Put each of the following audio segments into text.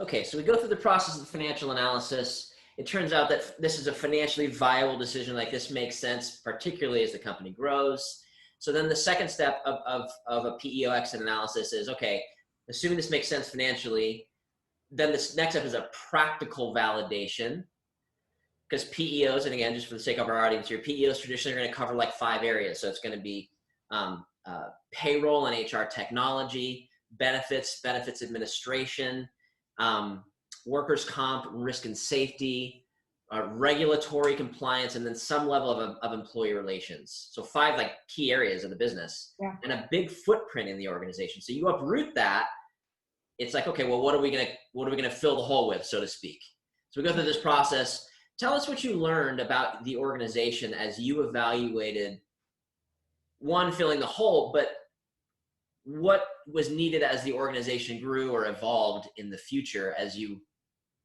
Okay, so we go through the process of the financial analysis. It turns out that this is a financially viable decision. Like this makes sense, particularly as the company grows. So then the second step of a PEO exit analysis is, okay, assuming this makes sense financially, then this next step is a practical validation. Because PEOs, and again, just for the sake of our audience here, PEOs traditionally are going to cover like 5 areas. So it's going to be payroll and HR technology, benefits administration, workers' comp, risk and safety, regulatory compliance, and then some level of employee relations. So 5 like key areas of the business, and a big footprint in the organization. So you uproot that, it's like, okay, well, what are we gonna fill the hole with, so to speak? So we go through this process. Tell us what you learned about the organization as you evaluated, one, filling the hole, but what was needed as the organization grew or evolved in the future as you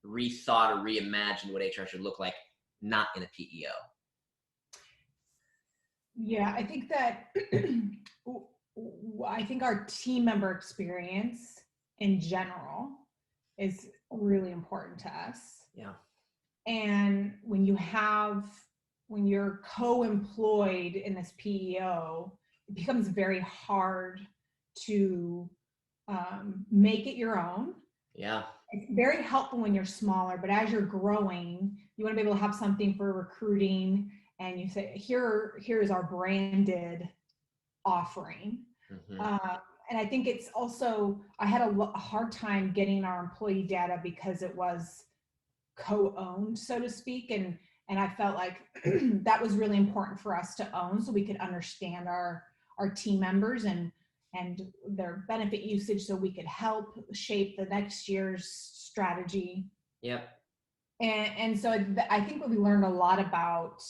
rethought or reimagined what HR should look like, not in a PEO? Yeah, I think that I think our team member experience in general is really important to us. Yeah. And when you're co-employed in this PEO, it becomes very hard to make it your own. Yeah. It's very helpful when you're smaller, but as you're growing, you want to be able to have something for recruiting, and you say, here is our branded offering. And I think it's also, I had a hard time getting our employee data because it was co-owned, so to speak. And I felt like that was really important for us to own so we could understand our team members and their benefit usage so we could help shape the next year's strategy. Yep. And so I think we learned a lot about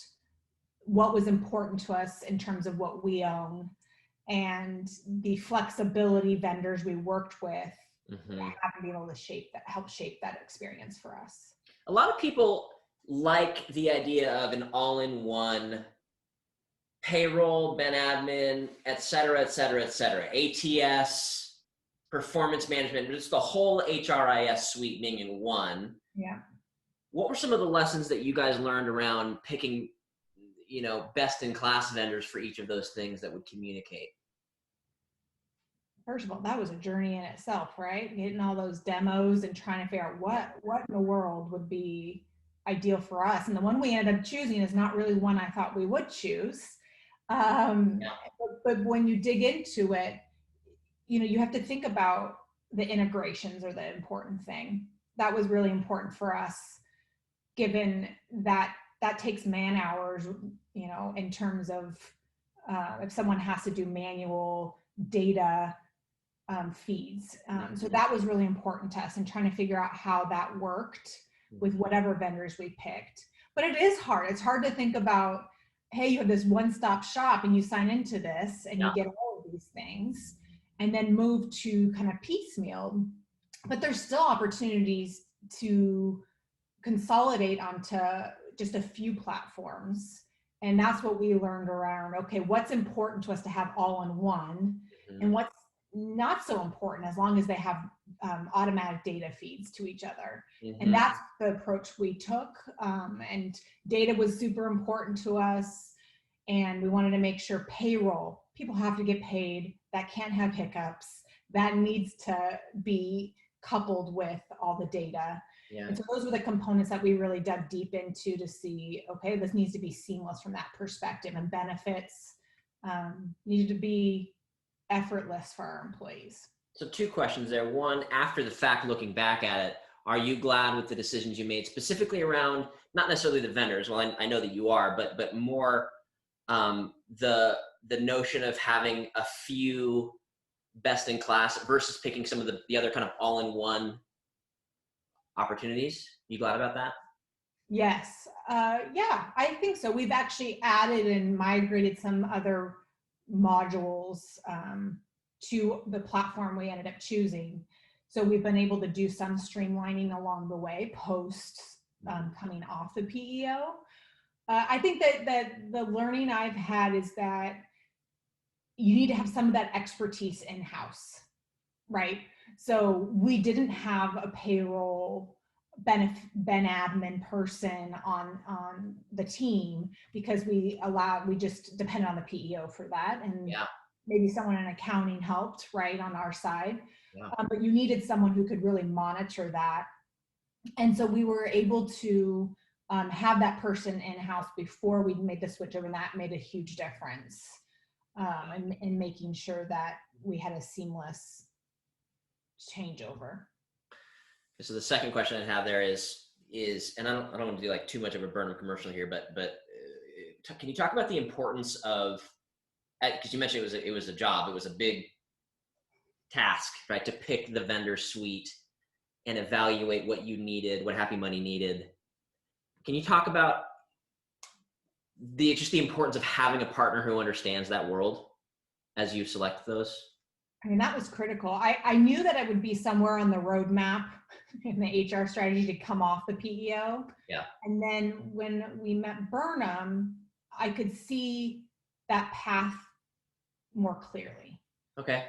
what was important to us in terms of what we own and the flexibility vendors we worked with have to be able to help shape that experience for us. A lot of people like the idea of an all-in-one payroll, ben admin, et cetera, ATS, performance management, just the whole HRIS suite being in one. Yeah. What were some of the lessons that you guys learned around picking, best-in-class vendors for each of those things that would communicate? First of all, that was a journey in itself, right? Getting all those demos and trying to figure out what in the world would be ideal for us. And the one we ended up choosing is not really one I thought we would choose. But when you dig into it, you have to think about the integrations are the important thing. That was really important for us, given that takes man hours, in terms of if someone has to do manual data feeds. So that was really important to us, and trying to figure out how that worked with whatever vendors we picked. But it is hard. It's hard to think about, hey, you have this one-stop shop and you sign into this and you get all of these things, and then move to kind of piecemeal. But there's still opportunities to consolidate onto just a few platforms. And that's what we learned around, okay, what's important to us to have all in one, and what's not so important as long as they have automatic data feeds to each other. And that's the approach we took. And data was super important to us. And we wanted to make sure payroll, people have to get paid. That can't have hiccups. That needs to be coupled with all the data. And so those were the components that we really dug deep into to see, okay, this needs to be seamless from that perspective, and benefits needed to be effortless for our employees. So 2 questions there. One, after the fact, looking back at it, are you glad with the decisions you made, specifically around, not necessarily the vendors, well, I know that you are, but more the notion of having a few best in class versus picking some of the other kind of all-in-one opportunities? You glad about that? Yes. Yeah, I think so. We've actually added and migrated some other modules to the platform we ended up choosing. So we've been able to do some streamlining along the way post coming off the PEO. I think that the learning I've had is that you need to have some of that expertise in-house, right? So we didn't have a payroll ben admin person on the team because we just depended on the PEO for that. And Yeah. maybe someone in accounting helped, right, on our side. Yeah. But you needed someone who could really monitor that. And so we were able to have that person in-house before we made the switch over, and that made a huge difference in making sure that we had a seamless changeover. So the second question I have there is, and I don't want to do like too much of a Burnham commercial here, but can you talk about the importance of, because you mentioned it was a job, it was a big task, right, to pick the vendor suite and evaluate what you needed, what Happy Money needed. Can you talk about just the importance of having a partner who understands that world as you select those? I mean, that was critical. I knew that it would be somewhere on the roadmap in the HR strategy to come off the PEO. Yeah. And then when we met Burnham, I could see that path more clearly. Okay.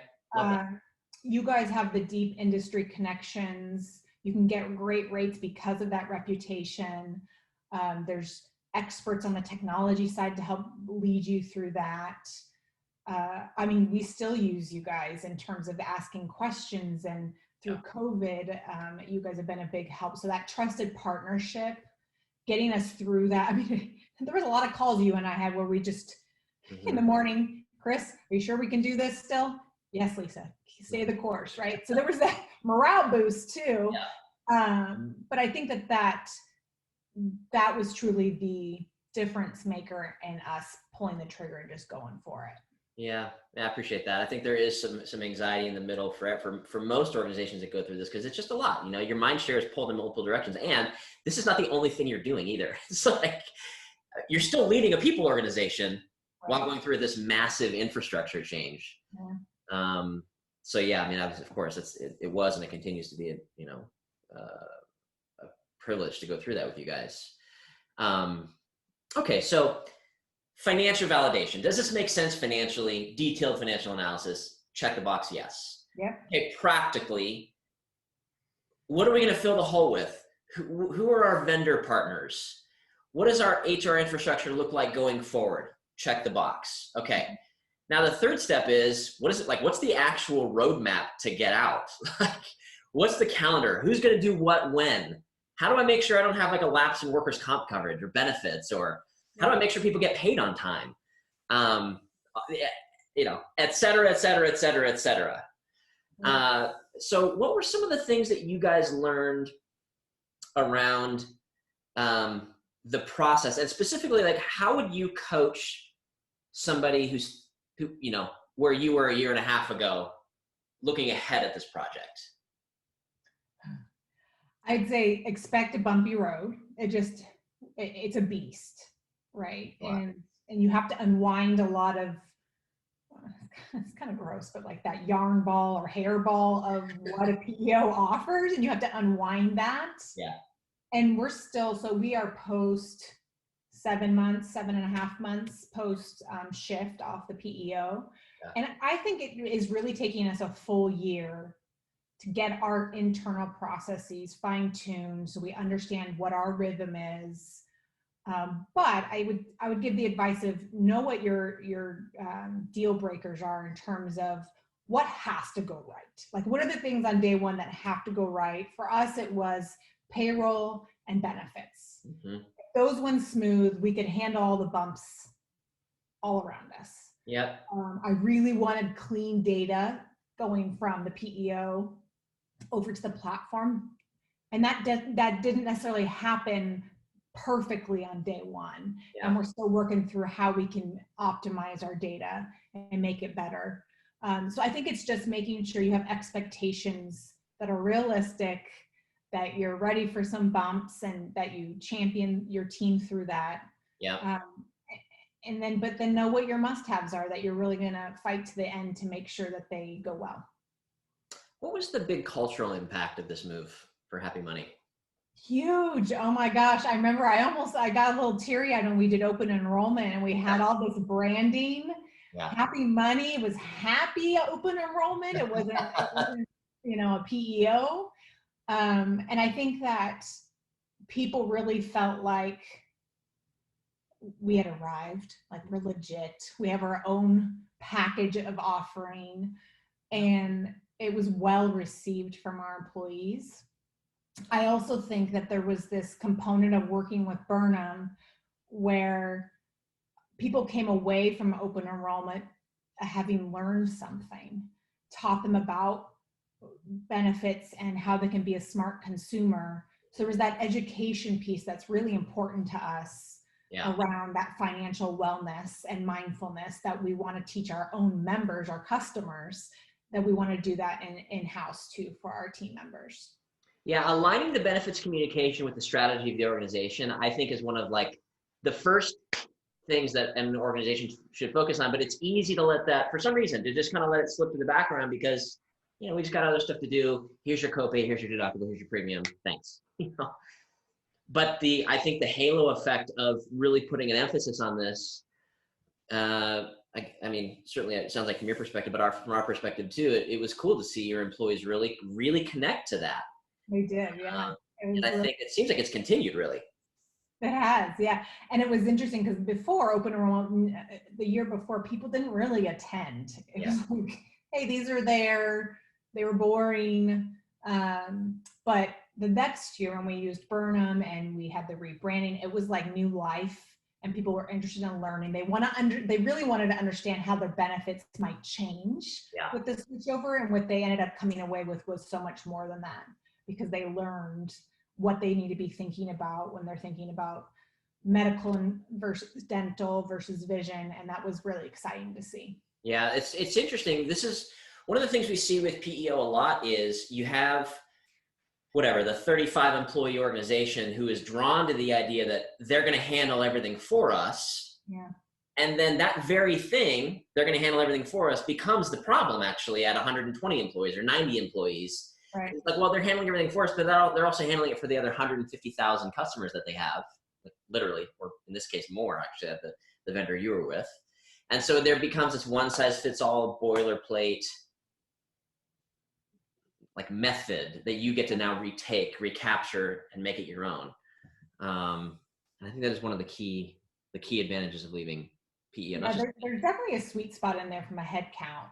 You guys have the deep industry connections. You can get great rates because of that reputation. There's experts on the technology side to help lead you through that. I mean, we still use you guys in terms of asking questions, and through COVID, you guys have been a big help. So that trusted partnership, getting us through that. I mean, there was a lot of calls you and I had where we just, in the morning, Chris, are you sure we can do this still? Yes, Lisa, stay the course, right? So there was that morale boost too. Yeah. But I think that was truly the difference maker in us pulling the trigger and just going for it. Yeah, I appreciate that. I think there is some anxiety in the middle for most organizations that go through this, because it's just a lot. You know, your mind share is pulled in multiple directions, and this is not the only thing you're doing either. It's like you're still leading a people organization while going through this massive infrastructure change. Yeah. So yeah, I mean, of course, it was and it continues to be a privilege to go through that with you guys. Okay, so. Financial validation. Does this make sense financially? Detailed financial analysis. Check the box, yes. Yeah. Okay, practically, what are we going to fill the hole with? Who are our vendor partners? What does our HR infrastructure look like going forward? Check the box. Okay. Now the third step is, what is it like? What's the actual roadmap to get out? Like, what's the calendar? Who's going to do what when? How do I make sure I don't have like a lapse in workers' comp coverage or benefits, or how do I make sure people get paid on time? Et cetera, et cetera, et cetera, et cetera. So what were some of the things that you guys learned around the process? And specifically, like, how would you coach somebody who, where you were a year and a half ago, looking ahead at this project? I'd say expect a bumpy road. It's a beast. Right. Wow. And you have to unwind a lot of, it's kind of gross, but like that yarn ball or hairball of what a PEO offers, and you have to unwind that. Yeah. And we are post 7.5 months post shift off the PEO. Yeah. And I think it is really taking us a full year to get our internal processes fine-tuned so we understand what our rhythm is. But I would give the advice of know what your deal breakers are in terms of what has to go right. Like, what are the things on day one that have to go right? For us, it was payroll and benefits. Mm-hmm. If those went smooth, we could handle all the bumps all around us. Yeah. I really wanted clean data going from the PEO over to the platform, and that didn't necessarily happen perfectly on day one. Yeah. And we're still working through how we can optimize our data and make it better. So I think it's just making sure you have expectations that are realistic, that you're ready for some bumps, and that you champion your team through that. Yeah. But then know what your must-haves are, that you're really going to fight to the end to make sure that they go well. What was the big cultural impact of this move for Happy Money? Huge. Oh my gosh. I remember I got a little teary-eyed when we did open enrollment and we had all this branding. Yeah. Happy Money. It was happy open enrollment. It wasn't a PEO. And I think that people really felt like we had arrived, like we're legit. We have our own package of offering, and it was well received from our employees. I also think that there was this component of working with Burnham where people came away from open enrollment having learned something, taught them about benefits and how they can be a smart consumer. So there was that education piece that's really important to us around that financial wellness and mindfulness that we want to teach our own members, our customers, that we want to do that in-house too for our team members. Yeah, aligning the benefits communication with the strategy of the organization, I think, is one of like the first things that an organization should focus on. But it's easy to let that, for some reason, to just kind of let it slip to the background because, we just got other stuff to do. Here's your copay, here's your deductible, here's your premium. Thanks. But I think the halo effect of really putting an emphasis on this, I mean, certainly it sounds like from your perspective, but from our perspective too, it was cool to see your employees really, really connect to that. They did, yeah. And I think it seems like it's continued, really. It has, yeah. And it was interesting because before open enrollment, the year before, people didn't really attend. It was like, hey, these are there. They were boring. But the next year when we used Burnham and we had the rebranding, it was like new life and people were interested in learning. They really wanted to understand how their benefits might change with the switchover, and what they ended up coming away with was so much more than that, because they learned what they need to be thinking about when they're thinking about medical versus dental versus vision. And that was really exciting to see. Yeah, it's interesting. This is one of the things we see with PEO a lot is you have the 35 employee organization who is drawn to the idea that they're going to handle everything for us. Yeah. And then that very thing, they're going to handle everything for us, becomes the problem actually at 120 employees or 90 employees. Right. It's like, well, they're handling everything for us, but they're also handling it for the other 150,000 customers that they have, like literally, or in this case more actually, at the vendor you were with. And so there becomes this one size fits all boilerplate like method that you get to now recapture and make it your own. And I think that is one of the key advantages of leaving PEO. Yeah, there's definitely a sweet spot in there from a head count.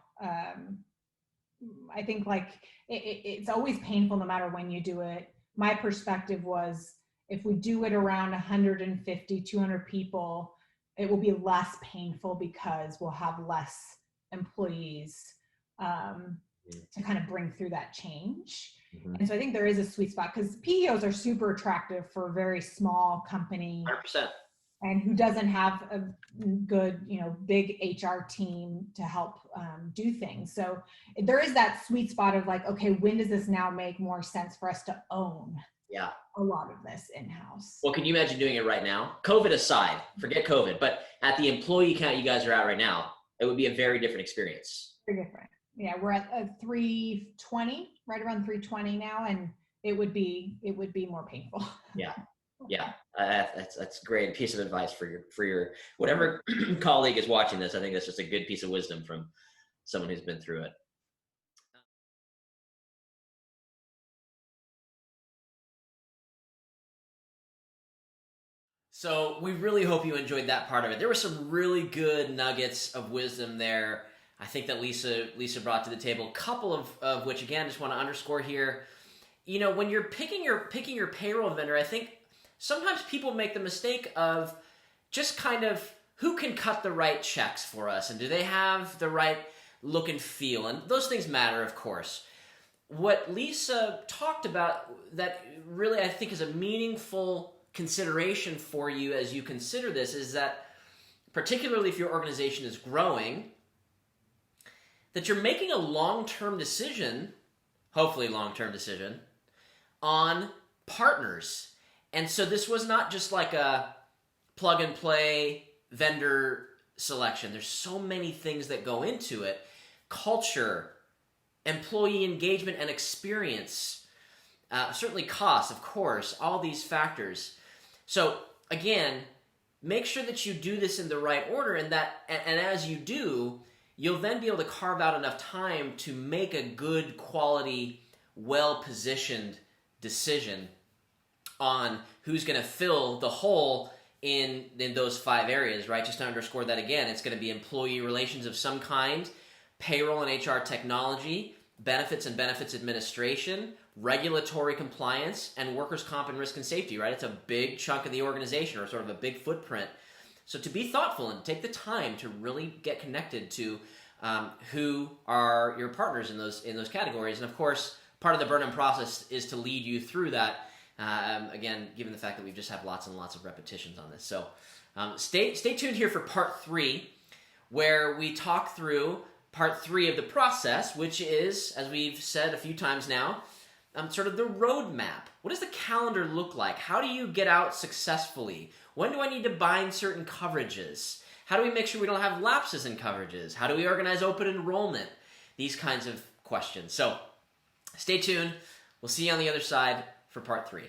I think like it's always painful no matter when you do it. My perspective was if we do it around 150, 200 people, it will be less painful because we'll have less employees to kind of bring through that change. Mm-hmm. And so I think there is a sweet spot because PEOs are super attractive for a very small company. 100%. And who doesn't have a good, big HR team to help do things. So there is that sweet spot of like, okay, when does this now make more sense for us to own a lot of this in-house? Well, can you imagine doing it right now? COVID aside, forget COVID, but at the employee count you guys are at right now, it would be a very different experience. Very different. Yeah, we're at 320, right around 320 now, and it would be more painful. Yeah, that's a great piece of advice for your whatever colleague is watching this. I think that's just a good piece of wisdom from someone who's been through it. So we really hope you enjoyed that part of it. There were some really good nuggets of wisdom there, I think, that Lisa brought to the table. A couple of which, again, just want to underscore here. When you're picking your payroll vendor, I think sometimes people make the mistake of just kind of who can cut the right checks for us, and do they have the right look and feel, and those things matter, of course. What Lisa talked about that really I think is a meaningful consideration for you as you consider this is that, particularly if your organization is growing, that you're making a long-term decision, hopefully long-term decision, on partners. And so this was not just like a plug-and-play vendor selection. There's so many things that go into it. Culture, employee engagement and experience, certainly cost, of course, all these factors. So again, make sure that you do this in the right order, and as you do, you'll then be able to carve out enough time to make a good quality, well-positioned decision on who's going to fill the hole in those 5 areas, right? Just to underscore that again, it's going to be employee relations of some kind, payroll and HR technology, benefits and benefits administration, regulatory compliance, and workers' comp and risk and safety, right? It's a big chunk of the organization, or sort of a big footprint. So to be thoughtful and take the time to really get connected to who are your partners in those categories. And of course, part of the Burnham process is to lead you through that. Again, given the fact that we just have lots and lots of repetitions on this. So stay tuned here for part 3, where we talk through part 3 of the process, which is, as we've said a few times now, sort of the roadmap. What does the calendar look like? How do you get out successfully? When do I need to bind certain coverages? How do we make sure we don't have lapses in coverages? How do we organize open enrollment? These kinds of questions. So stay tuned. We'll see you on the other side for part 3.